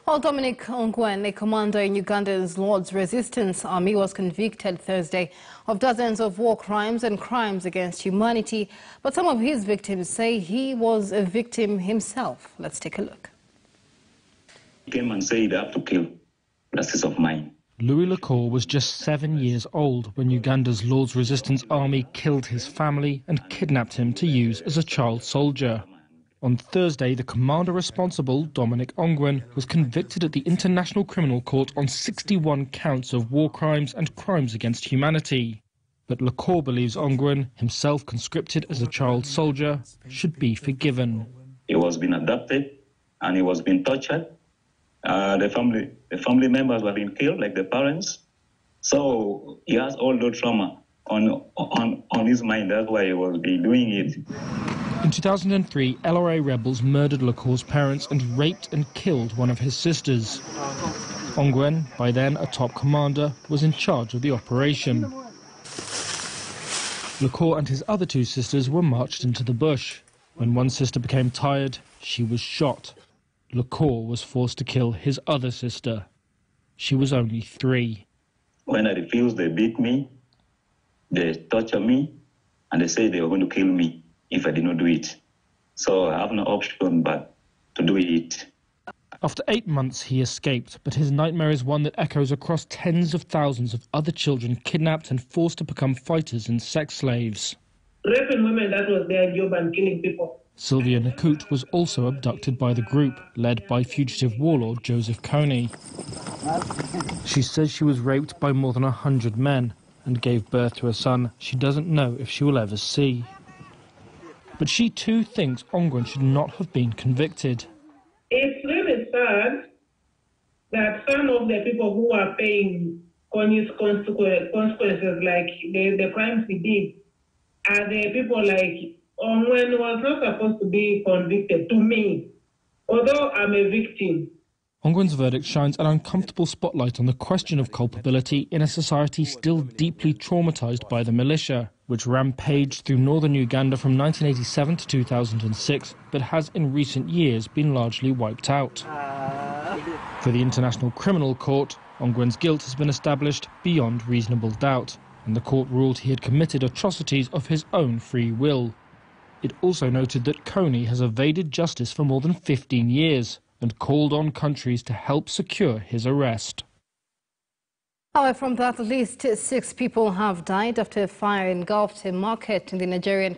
While Dominic Ongwen, a commander in Uganda's Lord's Resistance Army, was convicted Thursday of dozens of war crimes and crimes against humanity, but some of his victims say he was a victim himself. Let's take a look. He came and said, I have to kill. Justice of mine. Louis Lacour was just 7 years old when Uganda's Lord's Resistance Army killed his family and kidnapped him to use as a child soldier. On Thursday, the commander responsible, Dominic Ongwen, was convicted at the International Criminal Court on 61 counts of war crimes and crimes against humanity. But Lacour believes Ongwen, himself conscripted as a child soldier, should be forgiven. He was being adopted and he was being tortured. The family members were being killed, like the parents. So he has all the trauma on his mind. That's why he was doing it. In 2003, LRA rebels murdered Lacour's parents and raped and killed one of his sisters. Ongwen, by then a top commander, was in charge of the operation. Lacour and his other two sisters were marched into the bush. When one sister became tired, she was shot. Lacour was forced to kill his other sister. She was only 3. When I refused, they beat me, they tortured me, and they said they were going to kill me if I did not do it. So I have no option but to do it. After 8 months, he escaped, but his nightmare is one that echoes across tens of thousands of other children kidnapped and forced to become fighters and sex slaves. Raping women, that was their job, and killing people. Sylvia Nakut was also abducted by the group, led by fugitive warlord Joseph Kony. She says she was raped by more than 100 men and gave birth to a son she doesn't know if she will ever see. But she too thinks Ongwen should not have been convicted. It's really sad that some of the people who are paying consequences, like the crimes he did, are the people like Ongwen was not supposed to be convicted, to me, although I'm a victim. Ongwen's verdict shines an uncomfortable spotlight on the question of culpability in a society still deeply traumatized by the militia, which rampaged through northern Uganda from 1987 to 2006, but has in recent years been largely wiped out. For the International Criminal Court, Ongwen's guilt has been established beyond reasonable doubt, and the court ruled he had committed atrocities of his own free will. It also noted that Kony has evaded justice for more than 15 years and called on countries to help secure his arrest. However, from that, at least 6 people have died after a fire engulfed a market in the Nigerian